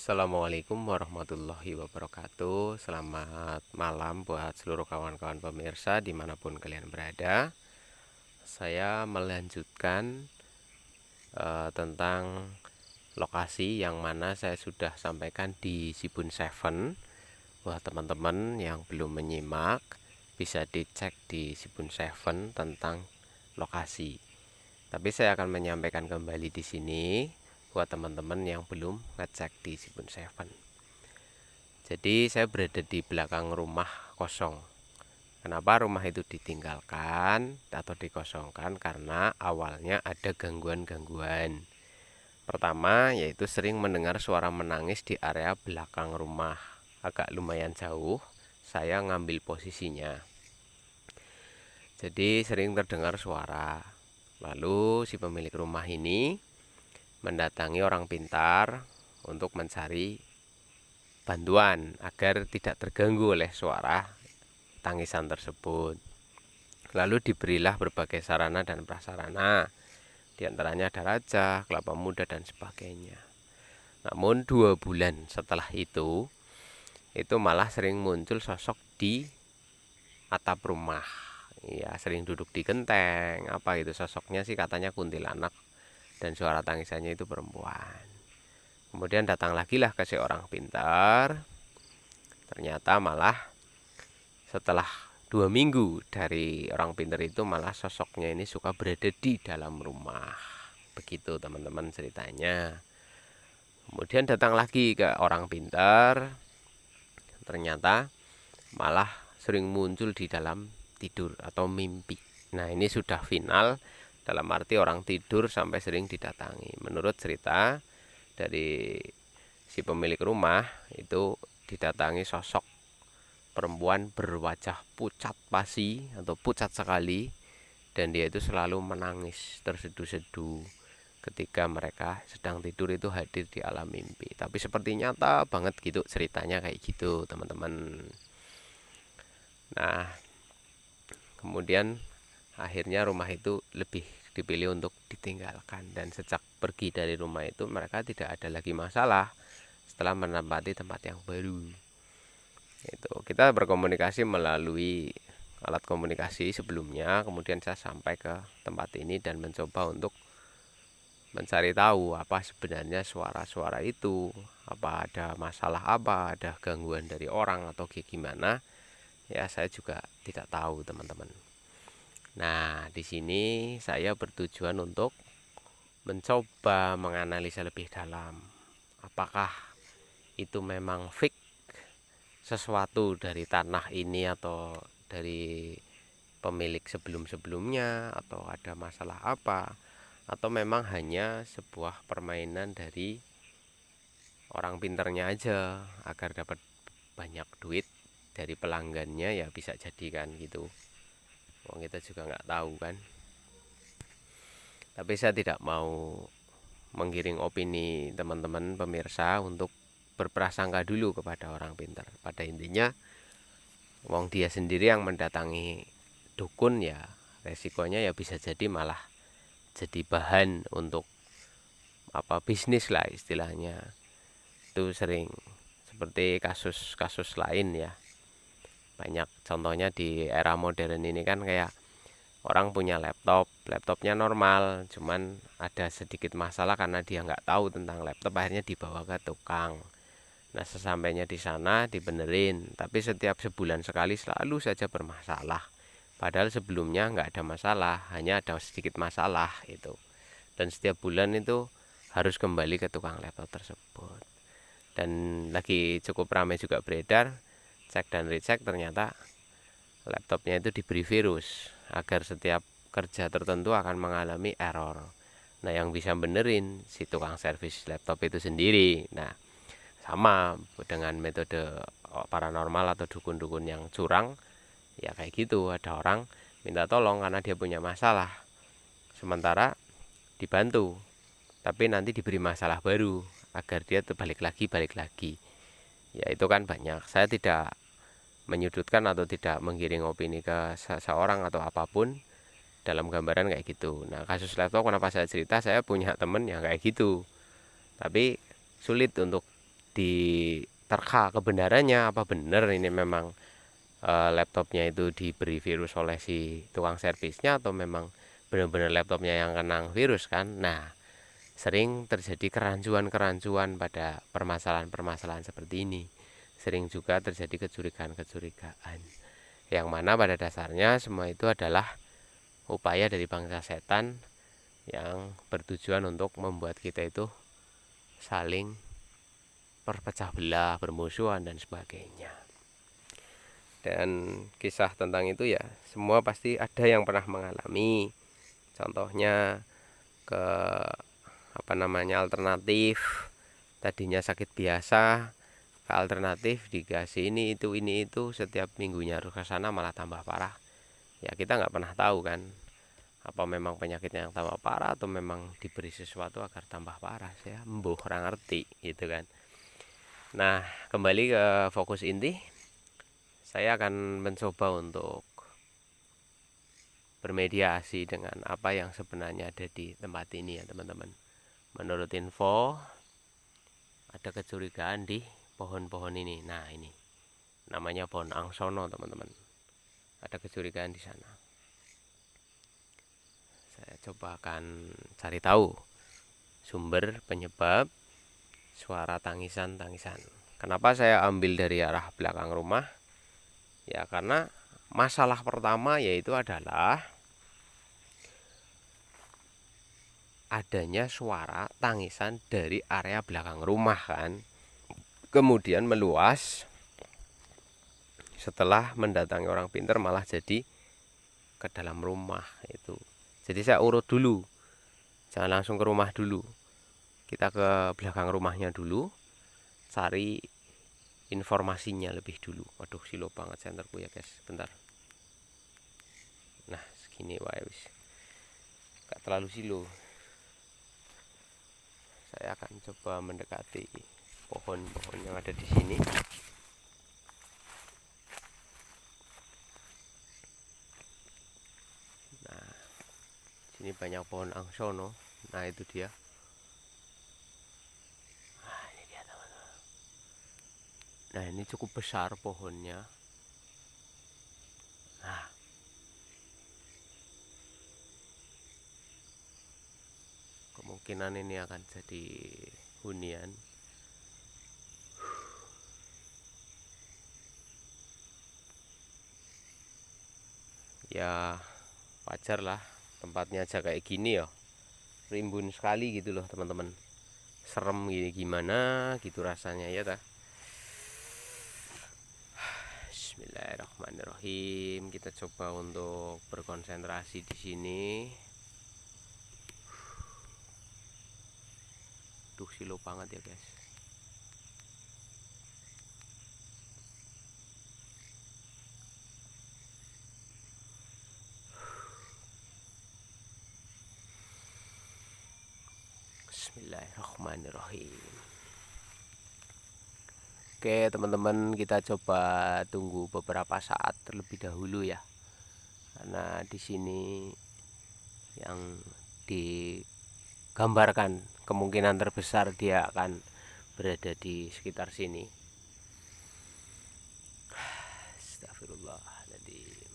Assalamualaikum warahmatullahi wabarakatuh. Selamat malam buat seluruh kawan-kawan pemirsa dimanapun kalian berada. Saya melanjutkan tentang lokasi yang mana saya sudah sampaikan di Sibun Seven. Buat teman-teman yang belum menyimak, bisa dicek di Sibun Seven tentang lokasi. Tapi saya akan menyampaikan kembali di sini buat teman-teman yang belum ngecek di Sibun Seven. Jadi saya berada di belakang rumah kosong. Kenapa rumah itu ditinggalkan atau dikosongkan? Karena awalnya ada gangguan-gangguan. Pertama yaitu sering mendengar suara menangis di area belakang rumah. Agak lumayan jauh, saya ngambil posisinya. Jadi sering terdengar suara. Lalu si pemilik rumah ini mendatangi orang pintar untuk mencari bantuan agar tidak terganggu oleh suara tangisan tersebut. Lalu diberilah berbagai sarana dan prasarana, diantaranya ada raja, kelapa muda, dan sebagainya. Namun 2 bulan setelah itu malah sering muncul sosok di atap rumah. Ya, sering duduk di genteng, apa itu sosoknya sih katanya kuntilanak, dan suara tangisannya itu perempuan. Kemudian datang lagi lah ke seorang pintar. Ternyata malah setelah 2 minggu dari orang pintar itu malah sosoknya ini suka berada di dalam rumah. Begitu teman-teman ceritanya. Kemudian datang lagi ke orang pintar. Ternyata malah sering muncul di dalam tidur atau mimpi. Nah, ini sudah final dalam arti orang tidur sampai sering didatangi. Menurut cerita dari si pemilik rumah itu didatangi sosok perempuan berwajah pucat pasi atau pucat sekali, dan dia itu selalu menangis terseduh-seduh ketika mereka sedang tidur itu hadir di alam mimpi. Tapi seperti nyata banget gitu ceritanya, kayak gitu teman-teman. Nah, kemudian akhirnya rumah itu lebih dipilih untuk ditinggalkan, dan sejak pergi dari rumah itu mereka tidak ada lagi masalah setelah menempati tempat yang baru. Itu kita berkomunikasi melalui alat komunikasi sebelumnya, kemudian saya sampai ke tempat ini dan mencoba untuk mencari tahu apa sebenarnya suara-suara itu, apa ada masalah, apa ada gangguan dari orang atau gimana. Ya, saya juga tidak tahu teman-teman. Nah, di sini saya bertujuan untuk mencoba menganalisa lebih dalam, apakah itu memang fix sesuatu dari tanah ini atau dari pemilik sebelum-sebelumnya, atau ada masalah apa, atau memang hanya sebuah permainan dari orang pinternya aja agar dapat banyak duit dari pelanggannya, ya bisa jadi kan gitu. Wong kita juga nggak tahu kan. Tapi saya tidak mau menggiring opini teman-teman pemirsa untuk berprasangka dulu kepada orang pintar. Pada intinya wong dia sendiri yang mendatangi dukun, ya resikonya ya bisa jadi malah jadi bahan untuk apa, bisnis lah istilahnya. Itu sering seperti kasus-kasus lain ya. Banyak contohnya di era modern ini kan, kayak orang punya laptopnya normal, cuman ada sedikit masalah karena dia nggak tahu tentang laptop, akhirnya dibawa ke tukang. Nah, sesampainya di sana dibenerin, tapi setiap sebulan sekali selalu saja bermasalah. Padahal sebelumnya nggak ada masalah, hanya ada sedikit masalah itu. Dan setiap bulan itu harus kembali ke tukang laptop tersebut. Dan lagi cukup ramai juga beredar, cek dan recheck, ternyata laptopnya itu diberi virus agar setiap kerja tertentu akan mengalami error. Nah, yang bisa benerin si tukang servis laptop itu sendiri. Nah, sama dengan metode paranormal atau dukun-dukun yang curang, ya kayak gitu. Ada orang minta tolong karena dia punya masalah, sementara dibantu, tapi nanti diberi masalah baru agar dia balik lagi. Ya itu kan banyak. Saya tidak menyudutkan atau tidak menggiring opini ke seseorang atau apapun, dalam gambaran kayak gitu. Nah, kasus laptop kenapa saya cerita, saya punya temen yang kayak gitu, tapi sulit untuk diterka kebenarannya, apa benar ini memang laptopnya itu diberi virus oleh si tukang servisnya, atau memang benar-benar laptopnya yang kena virus kan. Nah, sering terjadi kerancuan-kerancuan pada permasalahan-permasalahan seperti ini. Sering juga terjadi kecurigaan-kecurigaan, yang mana pada dasarnya semua itu adalah upaya dari bangsa setan yang bertujuan untuk membuat kita itu saling berpecah belah, bermusuhan, dan sebagainya. Dan kisah tentang itu ya semua pasti ada yang pernah mengalami. Contohnya ke alternatif, tadinya sakit biasa ke alternatif dikasih ini itu, setiap minggunya harus ke sana malah tambah parah. Ya kita nggak pernah tahu kan, apa memang penyakitnya yang tambah parah atau memang diberi sesuatu agar tambah parah. Saya mbuh orang ngerti gitu kan. Nah, kembali ke fokus inti, saya akan mencoba untuk bermediasi dengan apa yang sebenarnya ada di tempat ini ya teman-teman. Menurut info, ada kecurigaan di pohon-pohon ini. Nah, ini namanya pohon angsono teman-teman. Ada kecurigaan di sana. Saya coba akan cari tahu sumber penyebab suara tangisan-tangisan. Kenapa saya ambil dari arah belakang rumah? Ya karena masalah pertama yaitu adalah adanya suara tangisan dari area belakang rumah kan. Kemudian meluas, setelah mendatangi orang pintar malah jadi ke dalam rumah itu. Jadi saya urut dulu, jangan langsung ke rumah dulu. Kita ke belakang rumahnya dulu, cari informasinya lebih dulu. Waduh, silo banget senterku ya guys, bentar. Nah, segini wae wis. Gak terlalu silo. Saya akan coba mendekati pohon-pohon yang ada di sini. Nah, sini banyak pohon angsono. Nah, itu dia. Nah, ini cukup besar pohonnya. Nah, kemungkinan ini akan jadi hunian. Ya, wajar lah tempatnya aja kayak gini ya. Rimbun sekali gitu loh teman-teman. Serem gini gimana gitu rasanya ya ta. Bismillahirrahmanirrahim. Kita coba untuk berkonsentrasi di sini. Duh, silo banget ya guys. Bismillahirrahmanirrahim. Oke teman-teman, kita coba tunggu beberapa saat terlebih dahulu ya. Karena di sini yang digambarkan kemungkinan terbesar dia akan berada di sekitar sini. Astagfirullahaladzim.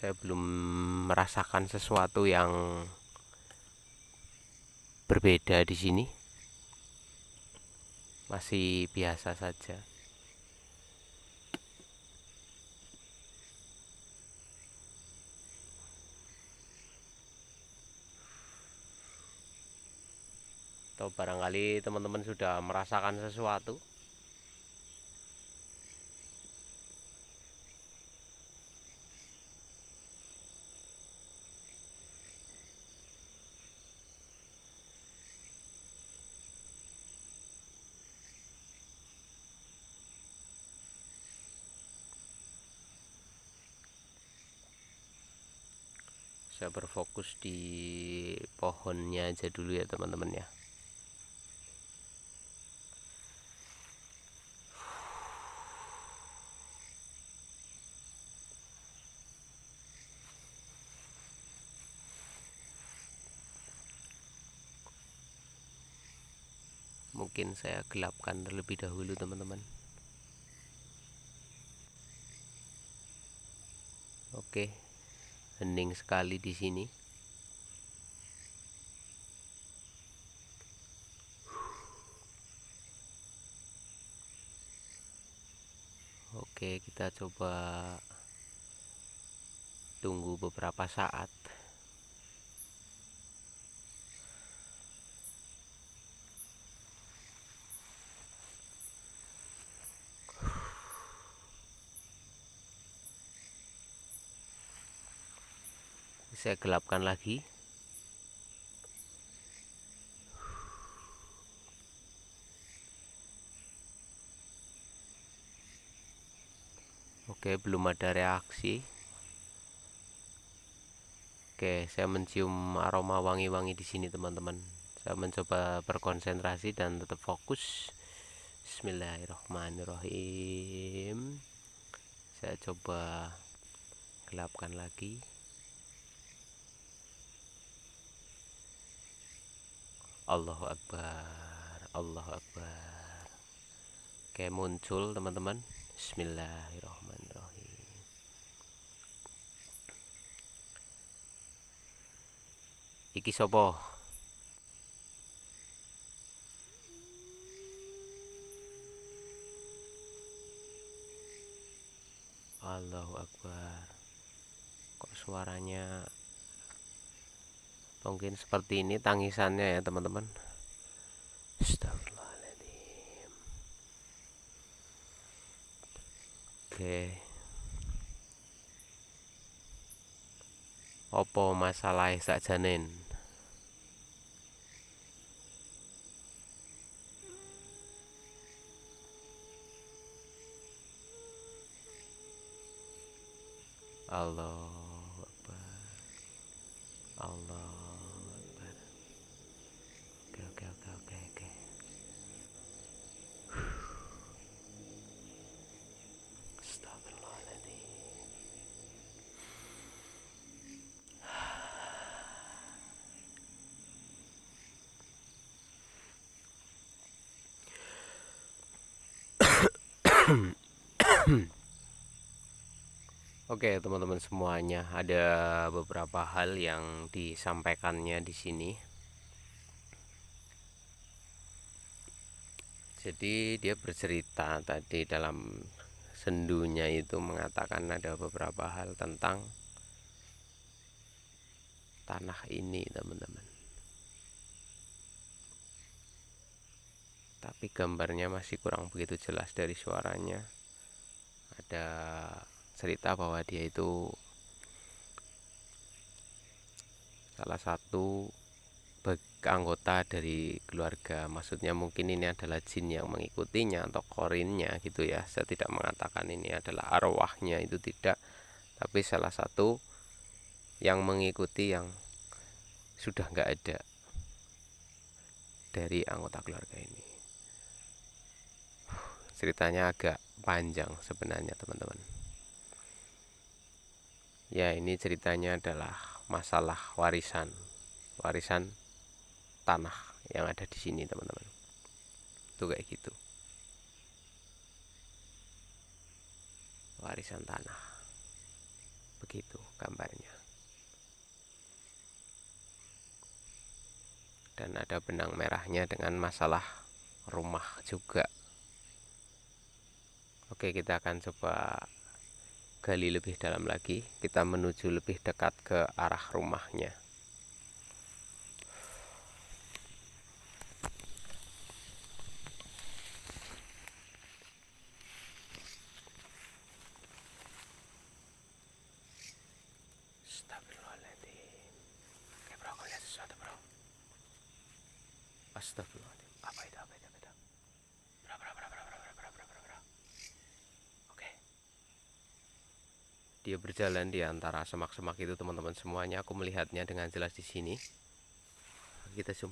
Saya belum merasakan sesuatu yang berbeda di sini. Masih biasa saja. Atau barangkali teman-teman sudah merasakan sesuatu. Saya berfokus di pohonnya aja dulu ya teman-teman ya. mungkin saya gelapkan terlebih dahulu teman-teman. Oke, hening sekali di sini. Oke, kita coba tunggu beberapa saat. Saya gelapkan lagi. Oke, belum ada reaksi. Oke, saya mencium aroma wangi-wangi di sini teman-teman. Saya mencoba berkonsentrasi dan tetap fokus. Bismillahirrahmanirrahim. Saya coba gelapkan lagi. Allahu Akbar, Allahu Akbar. Oke, muncul teman-teman. Bismillahirrahmanirrahim. Iki sopo? Allahu Akbar. Kok suaranya mungkin seperti ini tangisannya ya teman-teman. Astagfirullahaladzim. Oke. Opo masalah sakjanen? Allahu Akbar. Allahu Akbar. Oke. Astagfirullahaladzim. Oke, teman-teman semuanya, ada beberapa hal yang disampaikannya di sini. Jadi dia bercerita tadi dalam sendunya itu mengatakan ada beberapa hal tentang tanah ini, teman-teman. Tapi gambarnya masih kurang begitu jelas dari suaranya. Ada cerita bahwa dia itu salah satu anggota dari keluarga, maksudnya mungkin ini adalah jin yang mengikutinya atau korinnya gitu ya. Saya tidak mengatakan ini adalah arwahnya, itu tidak, tapi salah satu yang mengikuti yang sudah nggak ada dari anggota keluarga ini. Ceritanya agak panjang sebenarnya teman-teman. Ya, ini ceritanya adalah masalah warisan tanah yang ada di sini teman-teman. Itu kayak gitu. Warisan tanah. Begitu gambarnya. Dan ada benang merahnya dengan masalah rumah juga. Oke, kita akan coba gali lebih dalam lagi. Kita menuju lebih dekat ke arah rumahnya. Astagfirullahaladzim. Oke bro, aku lihat sesuatu bro. Astagfirullahaladzim. Apa itu? Bro. Oke. Dia berjalan di antara semak-semak itu teman-teman semuanya. Aku melihatnya dengan jelas di sini. Kita zoom.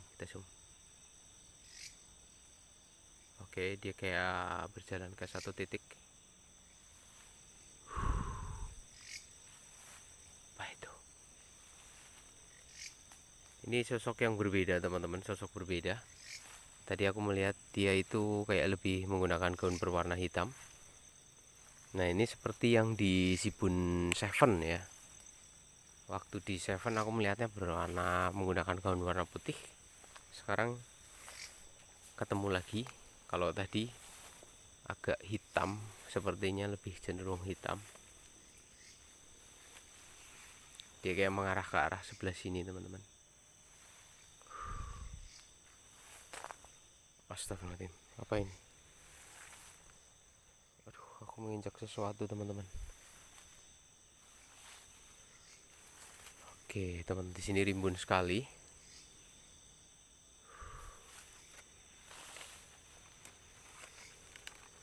Oke, dia kayak berjalan ke satu titik. Apa itu? Ini sosok yang berbeda teman-teman, sosok berbeda. Tadi aku melihat dia itu kayak lebih menggunakan gaun berwarna hitam. Nah, ini seperti yang di Shibun Seven ya. Waktu di Seven aku melihatnya menggunakan gaun warna putih. Sekarang ketemu lagi. Kalau tadi agak hitam, sepertinya lebih cenderung hitam. Dia kayak mengarah ke arah sebelah sini, teman-teman. Astagfirullahaladzim, apa ini? Aduh, aku menginjak sesuatu, teman-teman. Oke, teman, di sini rimbun sekali.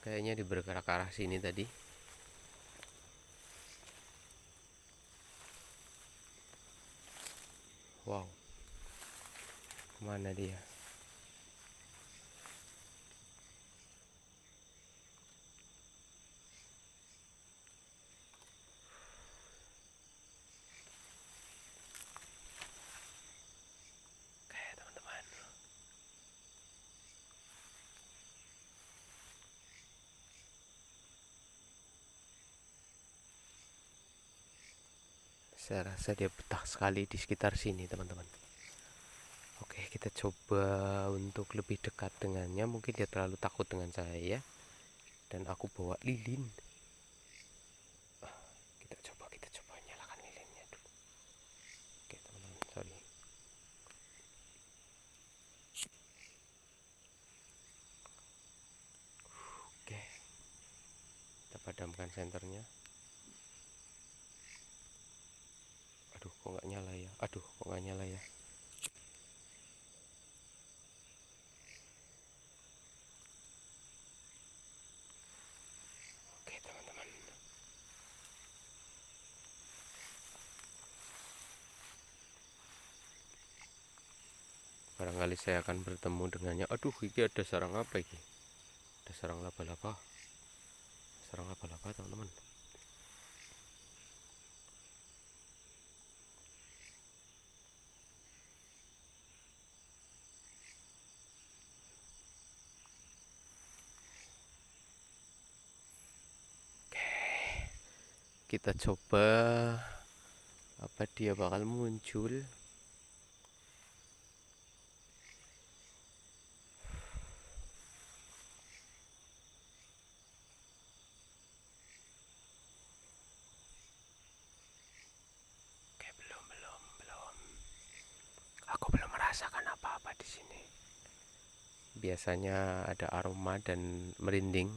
Kayaknya dia bergerak ke arah sini tadi. Wow, kemana dia? Oke, teman-teman. Saya rasa dia betah sekali di sekitar sini, teman-teman. Oke, kita coba untuk lebih dekat dengannya. Mungkin dia terlalu takut dengan saya. Dan aku bawa lilin. Kita coba nyalakan lilinnya dulu. Oke, teman-teman, sorry. Oke, kita padamkan senternya. Aduh, kok nggak nyala ya? Oke, teman-teman. Barangkali saya akan bertemu dengannya. Aduh, ini ada sarang apa ini? Ada sarang laba-laba. Teman-teman. Kita coba apa dia bakal muncul. Oke, belum. Aku belum merasakan apa-apa di sini. Biasanya ada aroma dan merinding.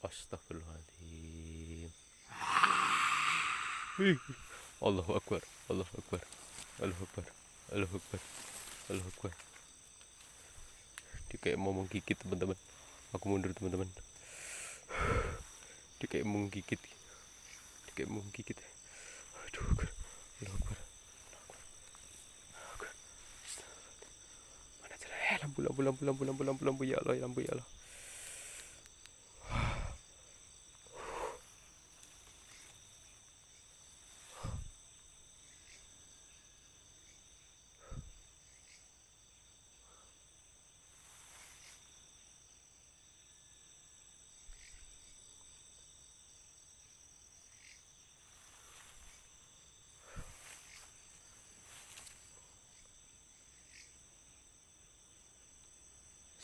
Astagfirullahaladzim. Allahu Akbar. Dia kayak mau menggigit, teman-teman. Aku mundur, teman-teman. Dia kayak mau menggigit. Aduh, Allahu Akbar. Mana jalan? Lampu ya Allah.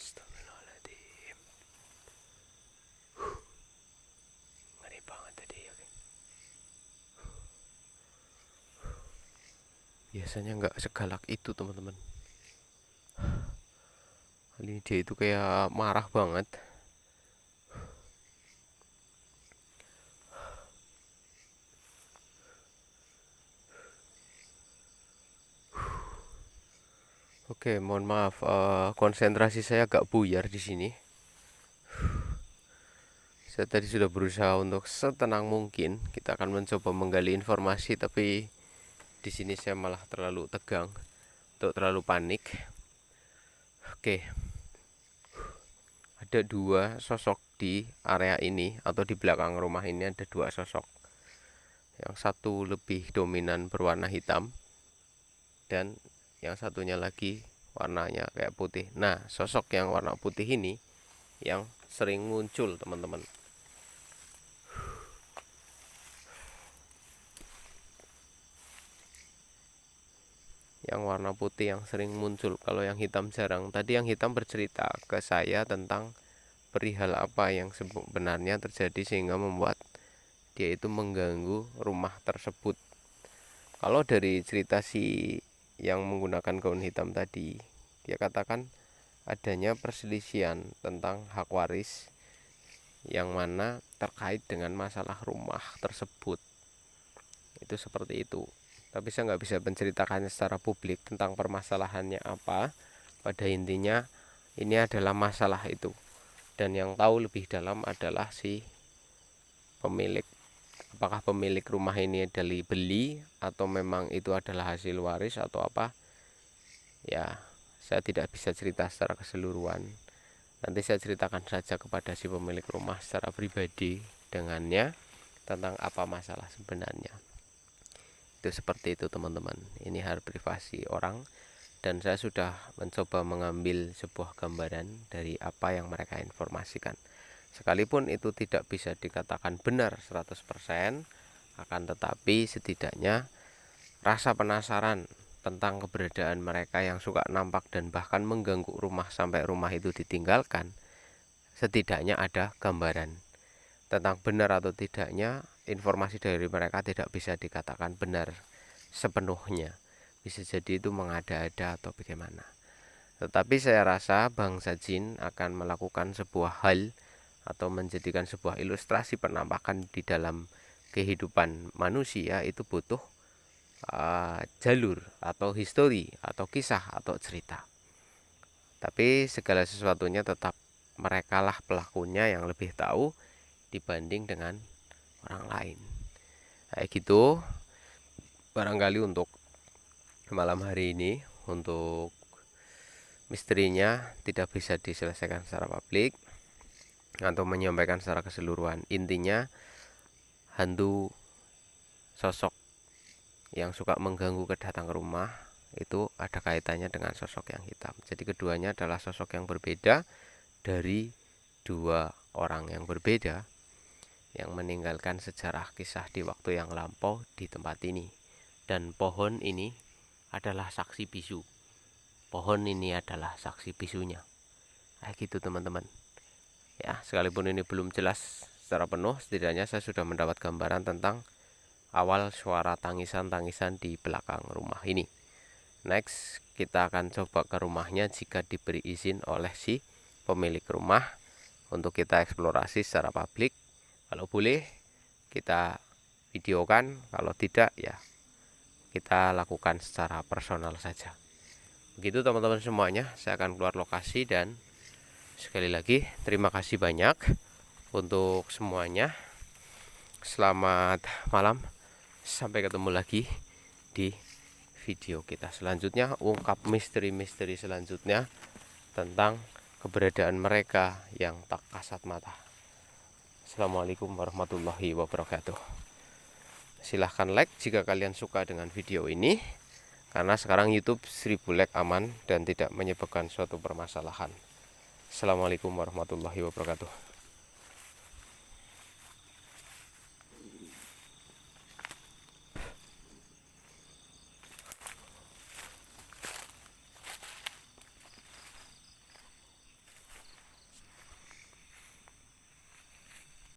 Astagfirullahaladzim. Ngeri banget tadi ya. Biasanya nggak segalak itu, teman-teman. Kali ini dia itu kayak marah banget. Oke, mohon maaf, konsentrasi saya agak buyar di sini. Saya tadi sudah berusaha untuk setenang mungkin. Kita akan mencoba menggali informasi, tapi di sini saya malah terlalu tegang, atau terlalu panik. Oke, ada dua sosok di area ini atau di belakang rumah ini ada dua sosok. Yang satu lebih dominan berwarna hitam dan yang satunya lagi warnanya kayak putih. Nah, sosok yang warna putih ini yang sering muncul, teman-teman. Yang warna putih yang sering muncul, kalau yang hitam jarang. Tadi yang hitam bercerita ke saya tentang perihal apa yang sebenarnya terjadi sehingga membuat dia itu mengganggu rumah tersebut. Kalau dari cerita si yang menggunakan gaun hitam tadi, dia katakan adanya perselisihan tentang hak waris yang mana terkait dengan masalah rumah tersebut. Itu seperti itu. Tapi saya nggak bisa menceritakannya secara publik tentang permasalahannya apa. Pada intinya ini adalah masalah itu. Dan yang tahu lebih dalam adalah si pemilik. Apakah pemilik rumah ini dari beli atau memang itu adalah hasil waris atau apa? Ya, saya tidak bisa cerita secara keseluruhan. Nanti saya ceritakan saja kepada si pemilik rumah secara pribadi dengannya tentang apa masalah sebenarnya. Itu seperti itu, teman-teman. Ini hal privasi orang dan saya sudah mencoba mengambil sebuah gambaran dari apa yang mereka informasikan. Sekalipun itu tidak bisa dikatakan benar 100%, akan tetapi setidaknya rasa penasaran tentang keberadaan mereka yang suka nampak dan bahkan mengganggu rumah sampai rumah itu ditinggalkan, setidaknya ada gambaran. Tentang benar atau tidaknya, informasi dari mereka tidak bisa dikatakan benar sepenuhnya. Bisa jadi itu mengada-ada atau bagaimana. Tetapi saya rasa bangsa jin akan melakukan sebuah hal atau menjadikan sebuah ilustrasi penampakan di dalam kehidupan manusia itu butuh jalur atau histori atau kisah atau cerita. Tapi segala sesuatunya tetap merekalah pelakunya yang lebih tahu dibanding dengan orang lain. Kayak gitu, barangkali untuk malam hari ini, untuk misterinya tidak bisa diselesaikan secara publik atau menyampaikan secara keseluruhan. Intinya, hantu sosok yang suka mengganggu kedatang rumah itu ada kaitannya dengan sosok yang hitam. Jadi keduanya adalah sosok yang berbeda dari dua orang yang berbeda yang meninggalkan sejarah kisah di waktu yang lampau di tempat ini. Dan pohon ini adalah saksi bisu. Pohon ini adalah saksi bisunya. Kayak gitu, teman-teman. Ya, sekalipun ini belum jelas secara penuh, setidaknya saya sudah mendapat gambaran tentang awal suara tangisan-tangisan di belakang rumah ini. Next, kita akan coba ke rumahnya jika diberi izin oleh si pemilik rumah untuk kita eksplorasi secara publik. Kalau boleh kita videokan, kalau tidak ya kita lakukan secara personal saja. Begitu, teman-teman semuanya, saya akan keluar lokasi dan sekali lagi terima kasih banyak untuk semuanya. Selamat malam, sampai ketemu lagi di video kita selanjutnya, ungkap misteri-misteri selanjutnya tentang keberadaan mereka yang tak kasat mata. Assalamualaikum warahmatullahi wabarakatuh. Silahkan like jika kalian suka dengan video ini, karena sekarang YouTube 1000 like aman dan tidak menyebabkan suatu permasalahan. Assalamualaikum warahmatullahi wabarakatuh.